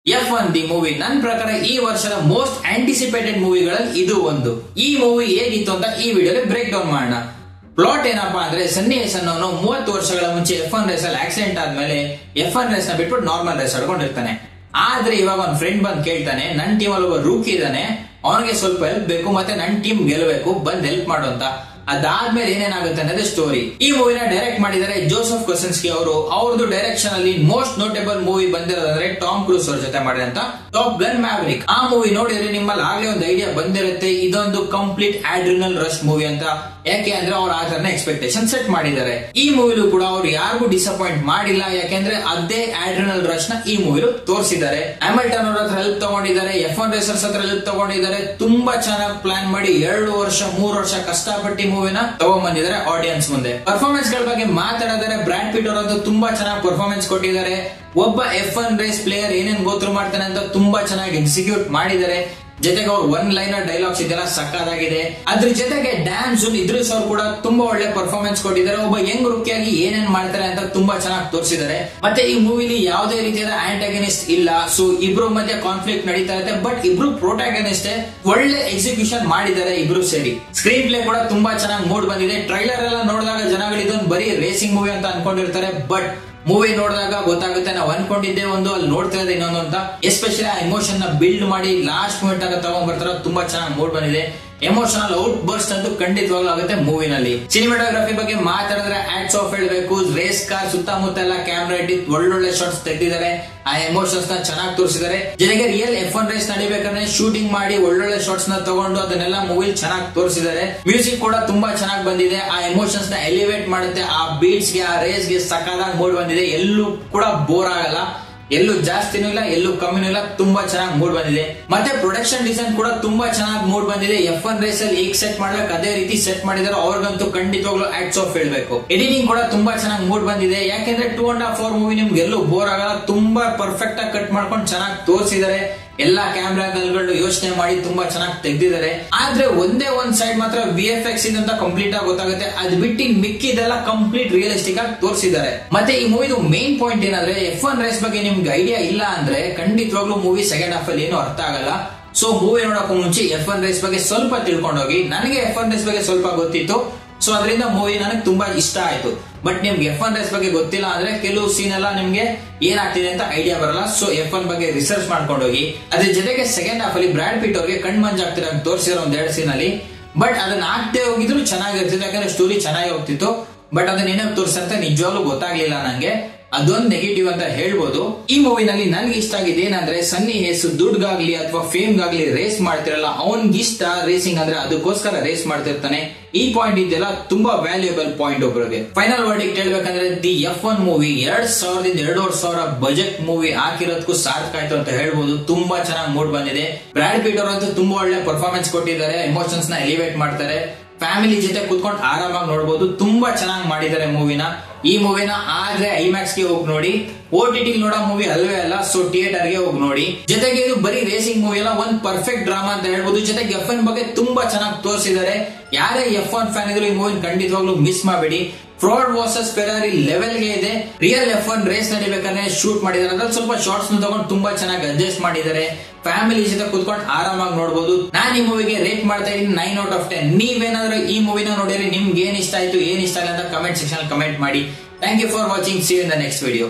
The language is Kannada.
F1 ದಿ ಮೂವಿ ನನ್ನ ಪ್ರಕಾರ ಈ ವರ್ಷದ ಮೋಸ್ಟ್ ಆಂಟಿಸಿಪೇಟೆಡ್ ಮೂವಿಗಳಲ್ಲಿ ಇದು ಒಂದು. ಈ ಮೂವಿ ಹೇಗಿತ್ತು ಅಂತ ಈ ವಿಡಿಯೋಲಿ ಬ್ರೇಕ್ ಡೌನ್ ಮಾಡೋಣ. ಪ್ಲಾಟ್ ಏನಪ್ಪಾ ಅಂದ್ರೆ ಸನ್ನಿವೇಶ್ ಅನ್ನೋನು 30 ವರ್ಷಗಳ ಮುಂಚೆ F1 ರೇಸ್ ಅಲ್ಲಿ ಆಕ್ಸಿಡೆಂಟ್ ಆದ್ಮೇಲೆ F1 ರೇಸ್ ನ ಬಿಟ್ಬಿಟ್ಟು ನಾರ್ಮಲ್ ರೇಸ್ ಆಡ್ಕೊಂಡಿರ್ತಾನೆ. ಆದ್ರೆ ಇವಾಗ ಒಂದ್ ಫ್ರೆಂಡ್ ಬಂದ್ ಕೇಳ್ತಾನೆ, ನನ್ ಟೀಮ್ ಅಲ್ಲಿ ಒಬ್ಬ ರೂಕಿ ಇದ್ದಾನೆ, ಅವನಿಗೆ ಸ್ವಲ್ಪ ಹೆಲ್ಪ್ ಬೇಕು, ಮತ್ತೆ ನನ್ ಟೀಮ್ ಗೆಲ್ಲಬೇಕು, ಬಂದ್ ಹೆಲ್ಪ್ ಮಾಡು ಅಂತ. ಅದಾದ್ಮೇಲೆ ಏನೇನಾಗುತ್ತೆ ಅನ್ನೋದೇ ಸ್ಟೋರಿ. ಈ ಮೂವಿನ ಡೈರೆಕ್ಟ್ ಮಾಡಿದರೆ ಜೋಸೆಫ್ ಕೊಸಿನ್ಸ್ಕಿ ಅವರು. ಅವ್ರದ್ದು ಡೈರೆಕ್ಷನ್ ಅಲ್ಲಿ ಮೋಸ್ಟ್ ನೋಟೇಬಲ್ ಮೂವಿ ಬಂದಿರೋದಂದ್ರೆ ಟಾಮ್ ಕ್ರೂಸ್ ಅವ್ರ ಜೊತೆ ಮಾಡಿದಂತ ಟಾಪ್ ಗನ್ ಮ್ಯಾವರಿಕ್. ಆ ಮೂವಿ ನೋಡಿದ್ರೆ ನಿಮ್ಮಲ್ಲಿ ಆಗ್ಲೇ ಒಂದು ಐಡಿಯಾ ಬಂದಿರುತ್ತೆ, ಇದೊಂದು ಕಂಪ್ಲೀಟ್ ಆಡ್ರಿನಲ್ ರಶ್ ಮೂವಿ ಅಂತ. ಯಾಕೆ ಅಂದ್ರೆ ಅವ್ರು ಆ ತರನ ಎಕ್ಸ್ಪೆಕ್ಟೇಷನ್ ಸೆಟ್ ಮಾಡಿದ್ದಾರೆ. ಈ ಮೂವಿಲೂ ಕೂಡ ಅವ್ರು ಯಾರಿಗೂ ಡಿಸಪಾಯಿಂಟ್ ಮಾಡಿಲ್ಲ, ಯಾಕೆಂದ್ರೆ ಅದೇ ಆಡ್ರಿನಲ್ ರಶ್ ನ ಈ ಮೂವಿಲು ತೋರಿಸಿದ್ದಾರೆ. ಹ್ಯಾಮಿಲ್ಟನ್ ಅವ್ರ ಹತ್ರ ಹೆಲ್ಪ್ ತಗೊಂಡಿದ್ದಾರೆ, F1 ರೇಸರ್ಸ್ ಹತ್ರ ಹೆಲ್ಪ್ ತಗೊಂಡಿದ್ದಾರೆ. ತುಂಬಾ ಚೆನ್ನಾಗಿ ಪ್ಲಾನ್ ಮಾಡಿ 2 ವರ್ಷ 3 ವರ್ಷ ಕಷ್ಟಪಟ್ಟು ಮೂವಿನ ತಗೊಂಡ್ ಬಂದಿದ್ದಾರೆ ಆಡಿಯನ್ಸ್ ಮುಂದೆ. ಪರ್ಫಾರ್ಮೆನ್ಸ್ ಗಳ ಬಗ್ಗೆ ಮಾತಾಡಿದರೆ ಬ್ರಾಡ್ ಪಿಟ್ ಅವರಂತೂ ತುಂಬಾ ಚೆನ್ನಾಗಿ ಪರ್ಫಾರ್ಮೆನ್ಸ್ ಕೊಟ್ಟಿದ್ದಾರೆ. ಒಬ್ಬ F1 ರೇಸ್ ಪ್ಲೇಯರ್ ಏನೇನ್ ಗೋತ್ರು ಮಾಡ್ತಾನೆ ಅಂತ ತುಂಬಾ ಚೆನ್ನಾಗಿ ಎಕ್ಸಿಕ್ಯೂಟ್ ಮಾಡಿದ್ದಾರೆ. ಜೊತೆಗೆ ಅವ್ರು ಒನ್ ಲೈನರ್ ಡೈಲಾಗ್ಸ್ ಇದೆಲ್ಲ ಸಕ್ಕದಾಗಿದೆ. ಅದ್ರ ಜೊತೆಗೆ ಡ್ಯಾನ್ಸ್ ಇದ್ರಿಸ್ ಅವ್ರು ಕೂಡ ತುಂಬಾ ಒಳ್ಳೆ ಪರ್ಫಾರ್ಮೆನ್ಸ್ ಕೊಟ್ಟಿದ್ದಾರೆ. ಒಬ್ಬ ಯಂಗ್ ರುಕಿಯಾಗಿ ಏನೇನ್ ಮಾಡ್ತಾರೆ ಅಂತ ತುಂಬಾ ಚೆನ್ನಾಗಿ ತೋರಿಸಿದ್ದಾರೆ. ಮತ್ತೆ ಈ ಮೂವಿಲಿ ಯಾವುದೇ ರೀತಿಯಾದ ಆಂಟಾಗನಿಸ್ಟ್ ಇಲ್ಲ. ಸೊ ಇಬ್ರು ಮಧ್ಯೆ ಕಾನ್ಫ್ಲಿಕ್ಟ್ ನಡೀತಾ ಇರುತ್ತೆ, ಬಟ್ ಇಬ್ರು ಪ್ರೊಟ್ಯಾಗನಿಸ್ಟ್ ಒಳ್ಳೆ ಎಕ್ಸಿಕ್ಯೂಷನ್ ಮಾಡಿದ್ದಾರೆ ಇಬ್ರು ಸೇರಿ. ಸ್ಕ್ರೀನ್ ಪ್ಲೇ ಕೂಡ ತುಂಬಾ ಚೆನ್ನಾಗಿ ಮೂಡ್ ಬಂದಿದೆ. ಟ್ರೈಲರ್ ಎಲ್ಲ ನೋಡಿದಾಗ ಜನಗಳು ಇದೊಂದು ಬರೀ ರೇಸಿಂಗ್ ಮೂವಿ ಅಂತ ಅನ್ಕೊಂಡಿರ್ತಾರೆ, ಬಟ್ ಮೂವಿ ನೋಡಿದಾಗ ಗೊತ್ತಾಗುತ್ತೆ ನಾವು ಅನ್ಕೊಂಡಿದ್ದೆ ಒಂದು, ಅಲ್ಲಿ ನೋಡ್ತಾ ಇದ್ದೆ ಇನ್ನೊಂದು ಅಂತ. ಎಸ್ಪೆಷಲಿ ಆ ಎಮೋಷನ್ ನ ಬಿಲ್ಡ್ ಮಾಡಿ ಲಾಸ್ಟ್ ಮೂಮೆಂಟ್ ಆಗ ತಗೊಂಡ್ ಬರ್ತಾರ. ತುಂಬಾ ಚೆನ್ನಾಗಿ ಮೂಡ್ ಬಂದಿದೆ. ಎಮೋಷನಲ್ ಔಟ್ ಬರ್ಸ್ಟ್ ಅಂತೂ ಖಂಡಿತವಾಗ್ಲೂ ಆಗುತ್ತೆ ಮೂವಿನಲ್ಲಿ. ಸಿನಿಮಾಟೋಗ್ರಫಿ ಬಗ್ಗೆ ಮಾತಾಡಿದ್ರೆ ಆಟ್ಸ್ ಆಫ್ ಹೇಳ್ಬೇಕು. ರೇಸ್ ಕಾರ್ ಸುತ್ತಮುತ್ತ ಎಲ್ಲ ಕ್ಯಾಮ್ರಾ ಇಟ್ಟು ಒಳ್ಳೊಳ್ಳೆ ಶಾಟ್ಸ್ ತೆಗೆದಿದ್ದಾರೆ. ಆ ಎಮೋಷನ್ಸ್ ನ ಚೆನ್ನಾಗಿ ತೋರಿಸಿದ್ದಾರೆ. ಜೊತೆಗೆ ರಿಯಲ್ F1 ರೇಸ್ ನಡಿಬೇಕಂದ್ರೆ ಶೂಟಿಂಗ್ ಮಾಡಿ ಒಳ್ಳೊಳ್ಳೆ ಶಾಟ್ಸ್ ನ ತಗೊಂಡು ಅದನ್ನೆಲ್ಲ ಮೂವಿಲಿ ಚೆನ್ನಾಗಿ ತೋರಿಸಿದ್ದಾರೆ. ಮ್ಯೂಸಿಕ್ ಕೂಡ ತುಂಬಾ ಚೆನ್ನಾಗಿ ಬಂದಿದೆ. ಆ ಎಮೋಷನ್ಸ್ ನ ಎಲಿವೇಟ್ ಮಾಡುತ್ತೆ. ಆ ಬೀಟ್ಸ್ ಗೆ, ಆ ರೇಸ್ ಗೆ ಸಕಾಲಾಗಿ ಮೂಡ್ ಬಂದಿದೆ. ಎಲ್ಲೂ ಕೂಡ ಬೋರ್ ಆಗಲ್ಲ, ಎಲ್ಲೂ ಜಾಸ್ತಿನೂ ಇಲ್ಲ, ಎಲ್ಲೂ ಕಮ್ಮಿನೂ ಇಲ್ಲ. ತುಂಬಾ ಚೆನ್ನಾಗಿ ಮೂಡ್ ಬಂದಿದೆ. ಮತ್ತೆ ಪ್ರೊಡಕ್ಷನ್ ಡಿಸೈನ್ ಕೂಡ ತುಂಬಾ ಚೆನ್ನಾಗಿ ಮೂಡ್ ಬಂದಿದೆ. F1 ರೇಸ್ ಅಲ್ಲಿ ಹೇಗ್ ಸೆಟ್ ಮಾಡ್ಬೇಕು ಅದೇ ರೀತಿ ಸೆಟ್ ಮಾಡಿದಾರೆ. ಅವ್ರಿಗಂತೂ ಖಂಡಿತವಾಗ್ಲೂ ಆಟ್ಸ್ ಆಫ್ ಹೇಳ್ಬೇಕು. ಎಡಿಟಿಂಗ್ ಕೂಡ ತುಂಬಾ ಚೆನ್ನಾಗಿ ಮೂಡ್ ಬಂದಿದೆ. ಯಾಕೆಂದ್ರೆ 2.5 hour ಮೂವಿ ನಿಮ್ಗೆ ಎಲ್ಲೂ ಬೋರ್ ಆಗಲ್ಲ. ತುಂಬಾ ಪರ್ಫೆಕ್ಟ್ ಆಗಿ ಕಟ್ ಮಾಡ್ಕೊಂಡು ಚೆನ್ನಾಗಿ ತೋರಿಸಿದ್ದಾರೆ. ಎಲ್ಲಾ ಕ್ಯಾಮ್ರಾಗಳು ಯೋಚನೆ ಮಾಡಿ ತುಂಬಾ ಚೆನ್ನಾಗಿ ತೆಗೆದಿದ್ದಾರೆ. ಆದ್ರೆ ಒಂದೇ ಒಂದ್ ಸೈಡ್ ಮಾತ್ರ VFX ಇದಂತ ಕಂಪ್ಲೀಟ್ ಆಗಿ ಗೊತ್ತಾಗುತ್ತೆ. ಅದ್ ಬಿಟ್ಟು ಮಿಕ್ಕಿದೆಲ್ಲ ಕಂಪ್ಲೀಟ್ ರಿಯಲಿಸ್ಟಿಕ್ ಆಗಿ ತೋರಿಸಿದ್ದಾರೆ. ಮತ್ತೆ ಈ ಮೂವಿದು ಮೇನ್ ಪಾಯಿಂಟ್ ಏನಂದ್ರೆ F1 ರೇಸ್ ಬಗ್ಗೆ ನಿಮ್ಗೆ ಐಡಿಯಾ ಇಲ್ಲ ಅಂದ್ರೆ ಖಂಡಿತವಾಗ್ಲೂ ಮೂವಿ ಸೆಕೆಂಡ್ ಹಾಫ್ ಅಲ್ಲಿ ಏನು ಅರ್ಥ ಆಗಲ್ಲ. ಸೊ ಮೂವಿ ನೋಡಕ್ಕೂ ಮುಂಚೆ F1 ರೇಸ್ ಬಗ್ಗೆ ಸ್ವಲ್ಪ ತಿಳ್ಕೊಂಡೋಗಿ. ನನಗೆ F1 ರೇಸ್ ಬಗ್ಗೆ ಸ್ವಲ್ಪ ಗೊತ್ತಿತ್ತು, ಸೊ ಅದರಿಂದ ಮೂವಿ ನನಗೆ ತುಂಬಾ ಇಷ್ಟ ಆಯ್ತು. ಬಟ್ ನಿಮ್ಗೆ F1 ರೇಸ್ ಬಗ್ಗೆ ಗೊತ್ತಿಲ್ಲ ಅಂದ್ರೆ ಕೆಲವು ಸೀನ್ ಎಲ್ಲ ನಿಮ್ಗೆ ಏನಾಗ್ತಿದೆ ಅಂತ ಐಡಿಯಾ ಬರಲ್ಲ. ಸೊ F1 ಬಗ್ಗೆ ರಿಸರ್ಚ್ ಮಾಡ್ಕೊಂಡು ಹೋಗಿ. ಅದ್ರ ಜೊತೆಗೆ ಸೆಕೆಂಡ್ ಹಾಫ್ ಅಲ್ಲಿ ಬ್ರಾಡ್ ಪಿಟ್ ಅವ್ರಿಗೆ ಕಣ್ ಮಂಜಾಗ್ತಿರ ತೋರಿಸಿರೋ 2 ಸೀನ್ ಅಲ್ಲಿ. ಬಟ್ ಅದನ್ನ ಆಗ್ತೇ ಹೋಗಿದ್ರು ಚೆನ್ನಾಗಿರ್ತಿತ್ತು, ಯಾಕಂದ್ರೆ ಸ್ಟೋರಿ ಚೆನ್ನಾಗಿ ಹೋಗ್ತಿತ್ತು. ಬಟ್ ಅದನ್ನ ಏನಾದ್ರು ತೋರಿಸಂತ ನಿಜವಾಗ್ಲೂ ಗೊತ್ತಾಗ್ಲಿಲ್ಲ ನಂಗೆ. ಅದೊಂದು ನೆಗೆಟಿವ್ ಅಂತ ಹೇಳ್ಬೋದು. ಈ ಮೂವಿನಲ್ಲಿ ನನ್ಗೆ ಇಷ್ಟ ಆಗಿದೆ ಏನಂದ್ರೆ ಸನ್ನಿ ಹೇಸ್ ದುಡ್ಗಾಗ್ಲಿ ಅಥವಾ ಫೇಮ್ ಗಾಗ್ಲಿ ರೇಸ್ ಮಾಡ್ತಿರಲ್ಲ, ಅವನ್ಗಿಷ್ಟ ರೇಸಿಂಗ್ ಅಂದ್ರೆ ಅದಕ್ಕೋಸ್ಕರ ರೇಸ್ ಮಾಡ್ತಿರ್ತಾನೆ. ಈ ಪಾಯಿಂಟ್ ಇದೆಲ್ಲ ತುಂಬಾ ವ್ಯಾಲ್ಯೂಯಬಲ್ ಪಾಯಿಂಟ್ ಒಬ್ಬರಿಗೆ. ಫೈನಲ್ ವರ್ಡಿಕ್ಟ್ ಹೇಳ್ಬೇಕಂದ್ರೆ ದಿ F1 ಮೂವಿ 2000 ದಿಂದ 2,500 ಬಜೆಟ್ ಮೂವಿ ಹಾಕಿರೋದಕ್ಕೂ ಸಾರ್ಥಕ ಆಯ್ತು ಅಂತ ಹೇಳ್ಬೋದು. ತುಂಬಾ ಚೆನ್ನಾಗಿ ಮೂಡ್ ಬಂದಿದೆ. ಬ್ರಾಡ್ ಪಿಟ್ ಅವರಂತೂ ತುಂಬಾ ಒಳ್ಳೆ ಪರ್ಫಾರ್ಮೆನ್ಸ್ ಕೊಟ್ಟಿದ್ದಾರೆ. ಎಮೋಷನ್ಸ್ ನ ಎಲಿವೇಟ್ ಮಾಡ್ತಾರೆ. ಫ್ಯಾಮಿಲಿ ಜೊತೆ ಕುತ್ಕೊಂಡು ಆರಾಮಾಗಿ ನೋಡಬಹುದು. ತುಂಬಾ ಚೆನ್ನಾಗಿ ಮಾಡಿದ್ದಾರೆ ಮೂವಿನ. ಈ ಮೂವಿನ ಆದ್ರೆ ಐಮ್ಯಾಕ್ಸ್ ಗೆ ಹೋಗಿ ನೋಡಿ. OTT ನೋಡೋ ಮೂವಿ ಅಲ್ವೇ ಅಲ್ಲ, ಸೊ ಥಿಯೇಟರ್ ಗೆ ಹೋಗಿ ನೋಡಿ. ಜೊತೆಗೆ ಇದು ಬರೀ ರೇಸಿಂಗ್ ಮೂವಿ ಅಲ್ಲ, ಒಂದ್ ಪರ್ಫೆಕ್ಟ್ ಡ್ರಾಮಾ ಅಂತ ಹೇಳ್ಬೋದು. ಜೊತೆಗೆ F1 ಬಗ್ಗೆ ತುಂಬಾ ಚೆನ್ನಾಗಿ ತೋರಿಸಿದ್ದಾರೆ. ಯಾರೇ F1 ಫ್ಯಾನ್ ಇದ್ರು ಈ ಮೂವಿ ಖಂಡಿತವಾಗ್ಲೂ ಮಿಸ್ ಮಾಡಬೇಡಿ. ಫ್ರಾಡ್ ವರ್ಸಸ್ ಫೆರಾರಿ ಲೆವೆಲ್ ಗೆ ಇದೆ. ರಿಯಲ್ F1 ರೇಸ್ ನಡಿಬೇಕಾದ್ರೆ ಶೂಟ್ ಮಾಡಿದ್ದಾರೆ. ಅದ್ರಲ್ಲಿ ಸ್ವಲ್ಪ ಶಾರ್ಟ್ಸ್ ತಗೊಂಡು ತುಂಬಾ ಚೆನ್ನಾಗಿ ಅಡ್ಜಸ್ಟ್ ಮಾಡಿದ್ದಾರೆ. ಫ್ಯಾಮಿಲಿ ಜೊತೆ ಕುತ್ಕೊಂಡು ಆರಾಮಾಗಿ ನೋಡಬಹುದು. ನಾನು ಈ ಮೂವಿಗೆ ರೇಟ್ ಮಾಡ್ತಾ ಇದ್ದೀನಿ 9 out of 10. ನೀವೇನಾದ್ರೂ ಈ ಮೂವಿನ ನೋಡಿದ್ರೆ ನಿಮ್ಗೆ ಏನ್ ಇಷ್ಟ ಆಯ್ತು, ಏನ್ ಇಷ್ಟ ಇಲ್ಲ ಅಂತ ಕಮೆಂಟ್ ಸೆಕ್ಷನ್ ಕಮೆಂಟ್ ಮಾಡಿ. Thank you for watching. See you in the next video.